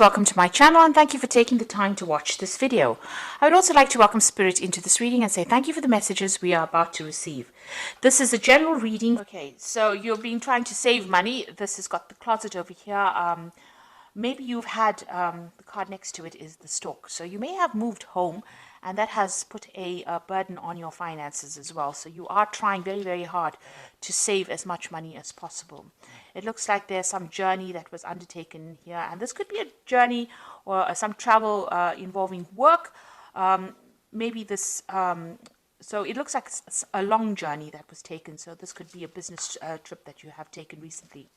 Welcome to my channel and thank you for taking the time to watch this video. I would also like to welcome Spirit into this reading and say thank you for the messages we are about to receive. This is a general reading. Okay, so you've been trying to save money. This has got the closet over here. Maybe you've had the card next to it is the stork. So you may have moved home and that has put a burden on your finances as well. So you are trying very, very hard to save as much money as possible. It looks like there's some journey that was undertaken here. And this could be a journey or some travel involving work. Maybe this... So it looks like a long journey that was taken. So this could be a business trip that you have taken recently.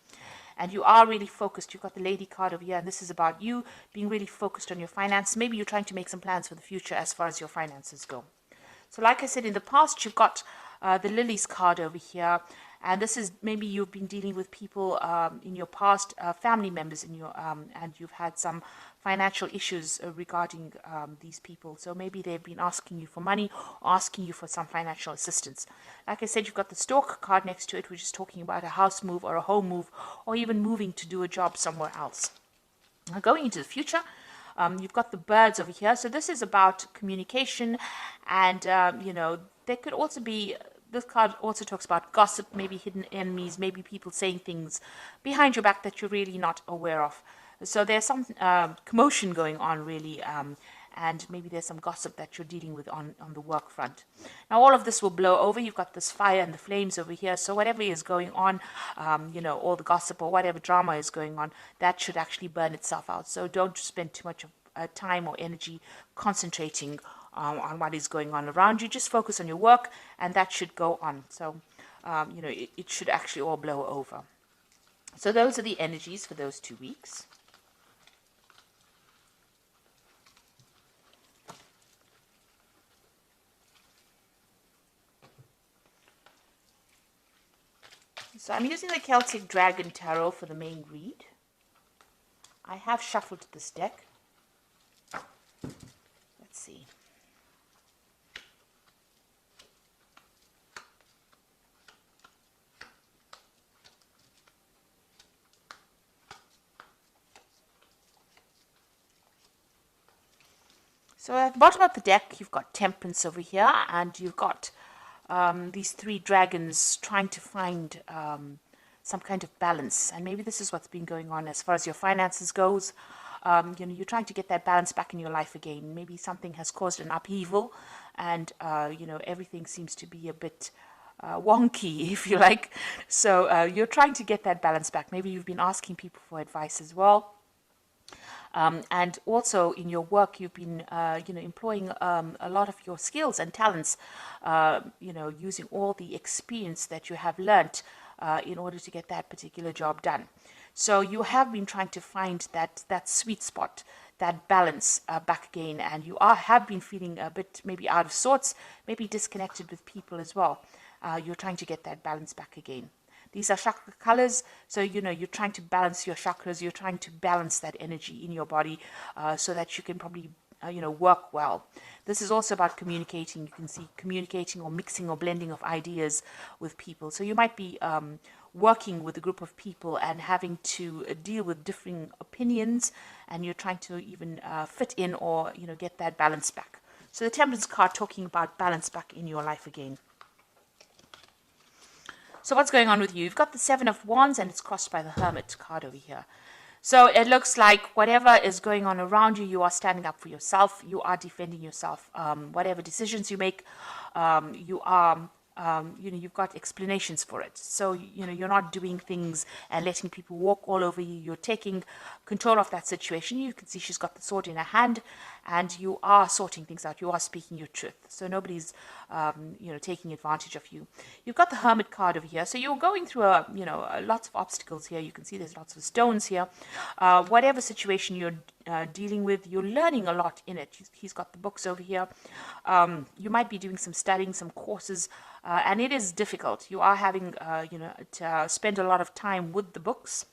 And you are really focused. You've got the lady card over here, and this is about you being really focused on your finance. Maybe you're trying to make some plans for the future as far as your finances go. So like I said, in the past, you've got the lilies card over here. And this is maybe you've been dealing with people in your past, family members in your, and you've had some financial issues regarding these people. So maybe they've been asking you for money or asking you for some financial assistance. Like I said, you've got the stork card next to it, which is talking about a house move or a home move or even moving to do a job somewhere else. Now, going into the future, you've got the birds over here. So this is about communication and, there could also be... This card also talks about gossip, maybe hidden enemies, maybe people saying things behind your back that you're really not aware of. So there's some commotion going on, really, and maybe there's some gossip that you're dealing with on the work front. Now, all of this will blow over. You've got this fire and the flames over here. So whatever is going on, all the gossip or whatever drama is going on, that should actually burn itself out. So don't spend too much of time or energy concentrating on what is going on around you. Just focus on your work and that should go on. So, it should actually all blow over. So those are the energies for those 2 weeks. So I'm using the Celtic Dragon Tarot for the main read. I have shuffled this deck. Let's see. So at the bottom of the deck, you've got Temperance over here, and you've got these 3 dragons trying to find some kind of balance. And maybe this is what's been going on as far as your finances goes. You're trying to get that balance back in your life again. Maybe something has caused an upheaval, and everything seems to be a bit wonky, if you like. So you're trying to get that balance back. Maybe you've been asking people for advice as well. And also in your work, you've been, employing a lot of your skills and talents, using all the experience that you have learnt in order to get that particular job done. So you have been trying to find that sweet spot, that balance back again, and you have been feeling a bit maybe out of sorts, maybe disconnected with people as well. You're trying to get that balance back again. These are chakra colors, so you're trying to balance your chakras. You're trying to balance that energy in your body so that you can probably work well. This is also about communicating. You can see communicating or mixing or blending of ideas with people. So you might be working with a group of people and having to deal with differing opinions, and you're trying to even fit in or get that balance back. So the Temperance card talking about balance back in your life again. So what's going on with you? You've got the 7 of Wands and it's crossed by the Hermit card over here. So it looks like whatever is going on around you, you are standing up for yourself. You are defending yourself. Whatever decisions you make, you are... you've got explanations for it. So, you're not doing things and letting people walk all over you. You're taking control of that situation. You can see she's got the sword in her hand and you are sorting things out. You are speaking your truth. So nobody's, taking advantage of you. You've got the Hermit card over here. So you're going through lots of obstacles here. You can see there's lots of stones here. Whatever situation you're dealing with, you're learning a lot in it. He's got the books over here. You might be doing some studying, some courses, and it is difficult. You are having, to spend a lot of time with the books,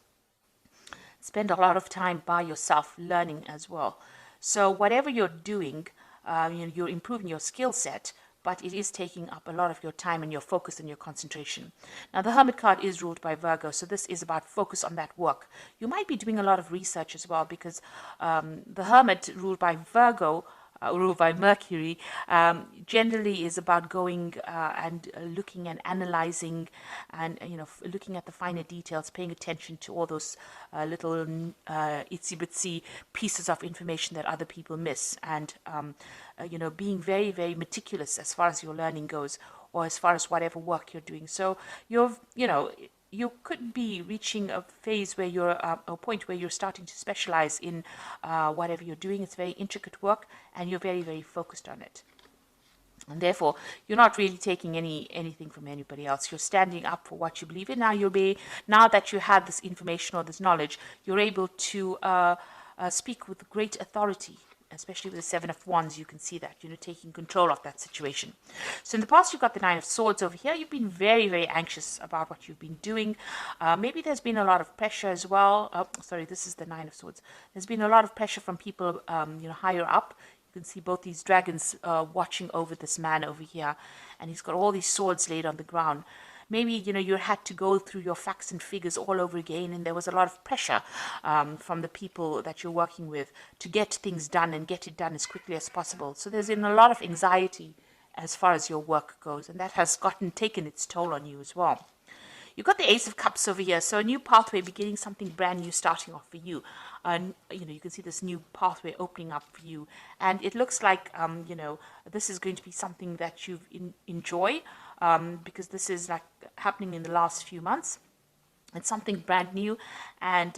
spend a lot of time by yourself learning as well. So whatever you're doing, you're improving your skill set, but it is taking up a lot of your time and your focus and your concentration. Now, the Hermit card is ruled by Virgo, so this is about focus on that work. You might be doing a lot of research as well, because the Hermit, ruled by Virgo, ruled by Mercury, generally is about going and looking and analyzing, and looking at the finer details, paying attention to all those little itsy bitsy pieces of information that other people miss, and being very, very meticulous as far as your learning goes, or as far as whatever work you're doing. So you could be reaching a phase where you're a point where you're starting to specialize in whatever you're doing. It's very intricate work, and you're very, very focused on it. And therefore, you're not really taking anything from anybody else. You're standing up for what you believe in. Now that you have this information or this knowledge, you're able to speak with great authority. Especially with the Seven of Wands, you can see that, taking control of that situation. So in the past, you've got the Nine of Swords over here. You've been very, very anxious about what you've been doing. Maybe there's been a lot of pressure as well. Oh, sorry, this is the Nine of Swords. There's been a lot of pressure from people, higher up. You can see both these dragons watching over this man over here. And he's got all these swords laid on the ground. Maybe, you had to go through your facts and figures all over again, and there was a lot of pressure from the people that you're working with to get things done and get it done as quickly as possible. So there's been a lot of anxiety as far as your work goes, and that has taken its toll on you as well. You've got the Ace of Cups over here, so a new pathway, beginning something brand new, starting off for you. You can see this new pathway opening up for you, and it looks like, this is going to be something that you enjoy, because this is like happening in the last few months. It's something brand new, and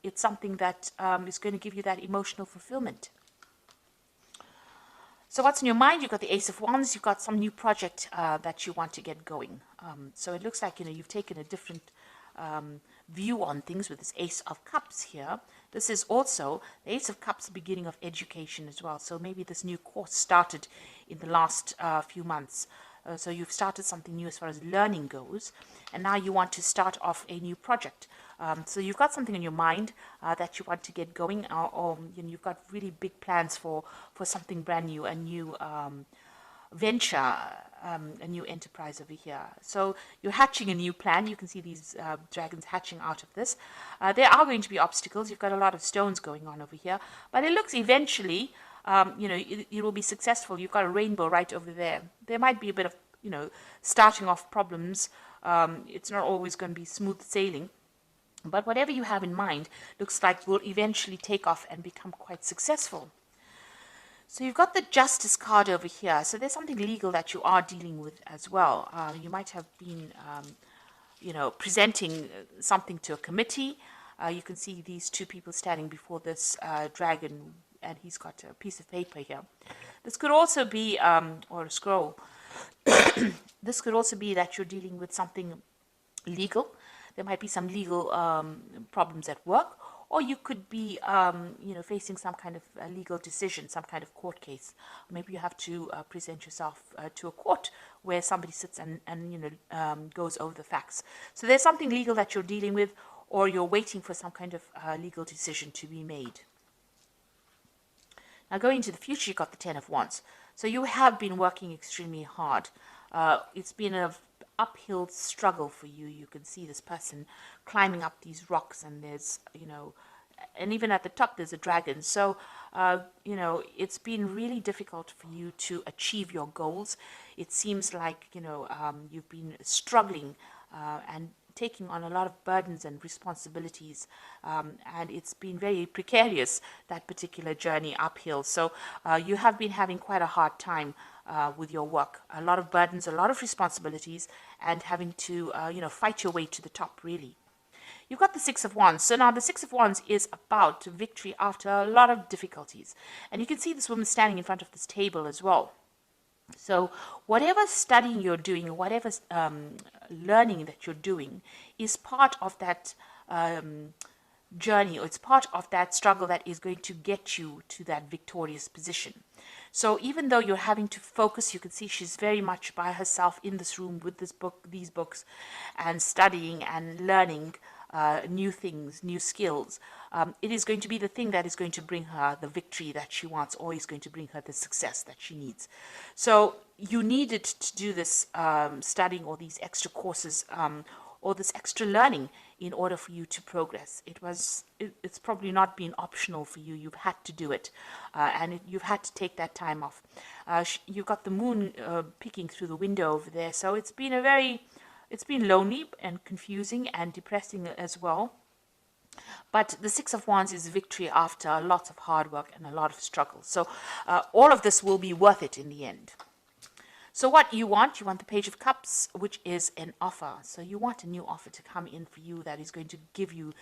it's something that is going to give you that emotional fulfillment. So what's in your mind? You've got the Ace of Wands. You've got some new project that you want to get going. So it looks like, you've taken a different view on things with this Ace of Cups here. This is also, the Ace of Cups, the beginning of education as well. So maybe this new course started in the last few months. So you've started something new as far as learning goes, and now you want to start off a new project. So you've got something in your mind that you want to get going, or you've got really big plans for something brand new, a new venture, a new enterprise over here. So you're hatching a new plan. You can see these dragons hatching out of this. There are going to be obstacles. You've got a lot of stones going on over here, but it looks eventually, it will be successful. You've got a rainbow right over there. There might be a bit of, starting off problems. It's not always going to be smooth sailing. But whatever you have in mind looks like will eventually take off and become quite successful. So you've got the Justice card over here. So there's something legal that you are dealing with as well. You might have been, presenting something to a committee. You can see these two people standing before this dragon, and he's got a piece of paper here. This could also be, or a scroll. This could also be that you're dealing with something legal. There might be some legal problems at work, or you could be, facing some kind of legal decision, some kind of court case. Maybe you have to present yourself to a court where somebody sits and goes over the facts. So there's something legal that you're dealing with, or you're waiting for some kind of legal decision to be made. Now, going into the future, you've got the Ten of Wands. So you have been working extremely hard. It's been an uphill struggle for you. You can see this person climbing up these rocks, and there's, and even at the top there's a dragon. So, it's been really difficult for you to achieve your goals. It seems like, you've been struggling and taking on a lot of burdens and responsibilities, and it's been very precarious, that particular journey uphill. So you have been having quite a hard time with your work, a lot of burdens, a lot of responsibilities, and having to fight your way to the top, really. You've got the Six of Wands. So now the Six of Wands is about victory after a lot of difficulties, and you can see this woman standing in front of this table as well. So whatever studying you're doing, whatever learning that you're doing is part of that journey, or it's part of that struggle that is going to get you to that victorious position. So even though you're having to focus, you can see she's very much by herself in this room with these books, and studying and learning new things, new skills. It is going to be the thing that is going to bring her the victory that she wants, or is going to bring her the success that she needs. So you needed to do this studying, or these extra courses, or this extra learning, in order for you to progress. It's probably not been optional for you. You've had to do it, and you've had to take that time off. You've got the moon peeking through the window over there, so it's been lonely and confusing and depressing as well. But the Six of Wands is victory after lots of hard work and a lot of struggle. So all of this will be worth it in the end. So what you want the Page of Cups, which is an offer. So you want a new offer to come in for you that is going to give you,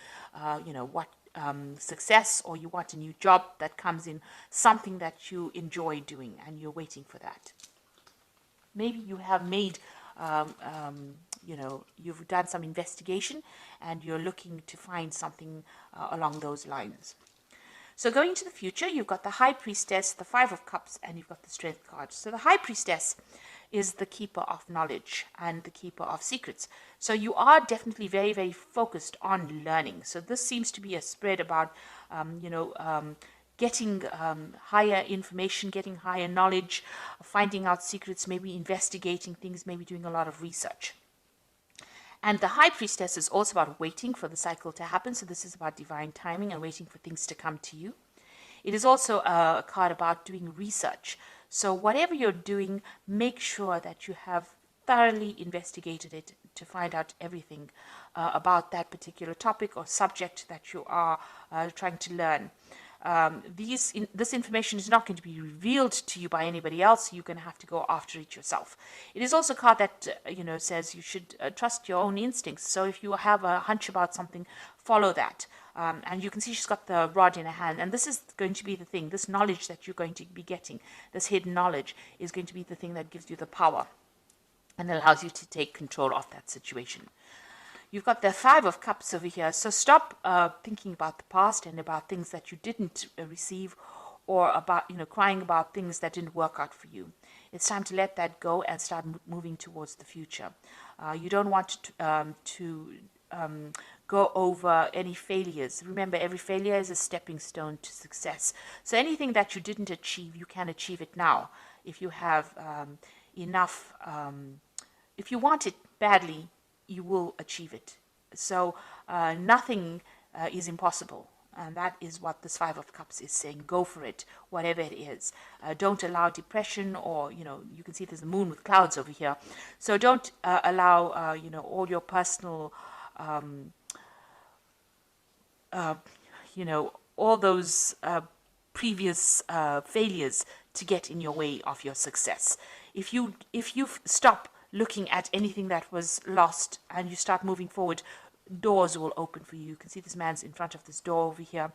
success, or you want a new job that comes in, something that you enjoy doing, and you're waiting for that. Maybe you have made, you've done some investigation, and you're looking to find something along those lines. So going into the future, you've got the High Priestess, the Five of Cups, and you've got the Strength card. So the High Priestess is the keeper of knowledge and the keeper of secrets. So you are definitely very, very focused on learning. So this seems to be a spread about, getting higher information, getting higher knowledge, finding out secrets, maybe investigating things, maybe doing a lot of research. And the High Priestess is also about waiting for the cycle to happen. So this is about divine timing and waiting for things to come to you. It is also a card about doing research. So whatever you're doing, make sure that you have thoroughly investigated it to find out everything about that particular topic or subject that you are trying to learn. This information is not going to be revealed to you by anybody else. You're going to have to go after it yourself. It is also a card that says you should trust your own instincts. So if you have a hunch about something, follow that. And you can see she's got the rod in her hand, and this is going to be the thing. This knowledge that you're going to be getting, this hidden knowledge, is going to be the thing that gives you the power and allows you to take control of that situation. You've got the Five of Cups over here. So stop thinking about the past and about things that you didn't receive, or about, crying about things that didn't work out for you. It's time to let that go and start moving towards the future. You don't want to go over any failures. Remember, every failure is a stepping stone to success. So anything that you didn't achieve, you can achieve it now. If you have enough, if you want it badly, you will achieve it. So nothing is impossible. And that is what this Five of Cups is saying. Go for it, whatever it is. Don't allow depression, or, you can see there's a moon with clouds over here. So don't allow, all your personal, all those previous failures to get in your way of your success. If you stop looking at anything that was lost and you start moving forward, doors will open for you. You can see this man's in front of this door over here.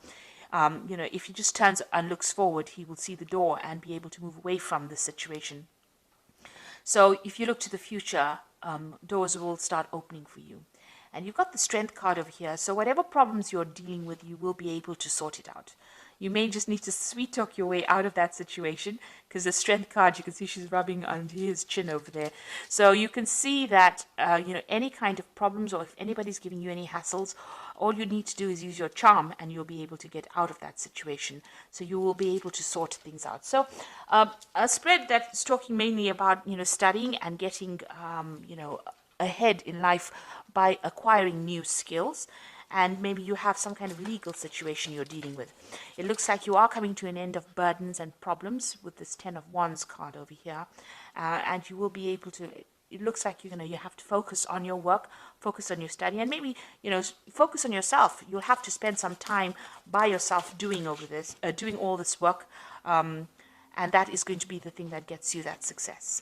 If he just turns and looks forward, he will see the door and be able to move away from this situation. So if you look to the future, doors will start opening for you. And you've got the Strength card over here. So whatever problems you're dealing with, you will be able to sort it out. You may just need to sweet talk your way out of that situation, because the Strength card, you can see she's rubbing under his chin over there. So you can see that, any kind of problems, or if anybody's giving you any hassles, all you need to do is use your charm and you'll be able to get out of that situation. So you will be able to sort things out. So a spread that's talking mainly about, studying and getting, ahead in life by acquiring new skills. And maybe you have some kind of legal situation you're dealing with. It looks like you are coming to an end of burdens and problems with this Ten of Wands card over here. And you will be able to, it looks like you have to focus on your work, focus on your study, and maybe, focus on yourself. You'll have to spend some time by yourself doing all this work. And that is going to be the thing that gets you that success.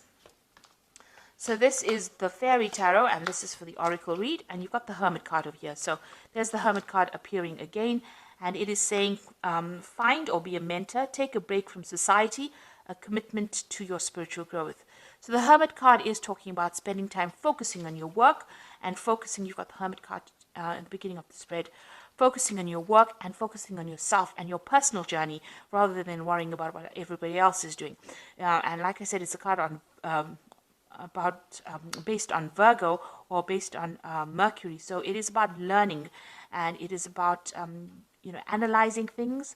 So this is the Fairy Tarot, and this is for the Oracle read, and you've got the Hermit card over here. So there's the Hermit card appearing again, and it is saying, find or be a mentor, take a break from society, a commitment to your spiritual growth. So the Hermit card is talking about spending time focusing on your work, and focusing, you've got the Hermit card at the beginning of the spread, focusing on your work and focusing on yourself and your personal journey, rather than worrying about what everybody else is doing. And like I said, it's a card on based on Virgo or based on Mercury. So it is about learning, and it is about analyzing things,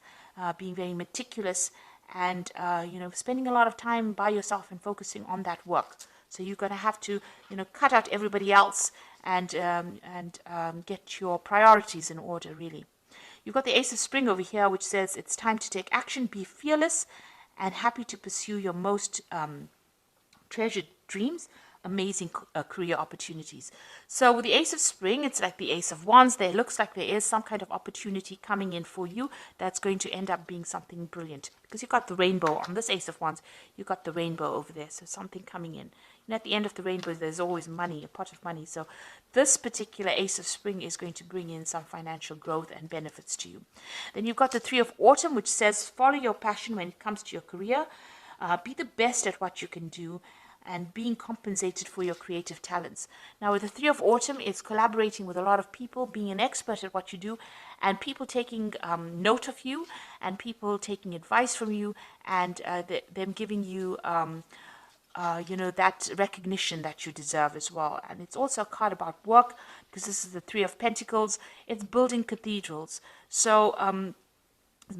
being very meticulous, and spending a lot of time by yourself and focusing on that work. So you're going to have to cut out everybody else and get your priorities in order, really. You've got the Ace of Spring over here, which says it's time to take action, be fearless, and happy to pursue your most treasured dreams, amazing career opportunities. So with the Ace of Spring, it's like the Ace of Wands. There looks like there is some kind of opportunity coming in for you that's going to end up being something brilliant, because you've got the rainbow on this Ace of Wands. You've got the rainbow over there, so something coming in. And at the end of the rainbow, there's always money, a pot of money. So this particular Ace of Spring is going to bring in some financial growth and benefits to you. Then you've got the Three of Autumn, which says follow your passion when it comes to your career. Be the best at what you can do, and being compensated for your creative talents. Now, with the Three of Autumn, it's collaborating with a lot of people, being an expert at what you do, and people taking note of you, and people taking advice from you, and them giving you, that recognition that you deserve as well. And it's also a card about work, because this is the Three of Pentacles. It's building cathedrals. So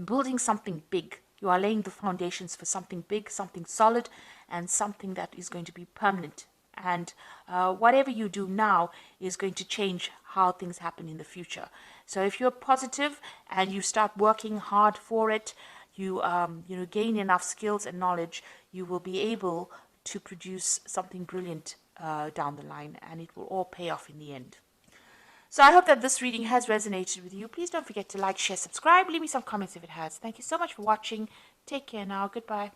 building something big. You are laying the foundations for something big, something solid, and something that is going to be permanent. And whatever you do now is going to change how things happen in the future. So if you're positive and you start working hard for it, you gain enough skills and knowledge, you will be able to produce something brilliant down the line, and it will all pay off in the end. So I hope that this reading has resonated with you. Please don't forget to like, share, subscribe. Leave me some comments if it has. Thank you so much for watching. Take care now. Goodbye.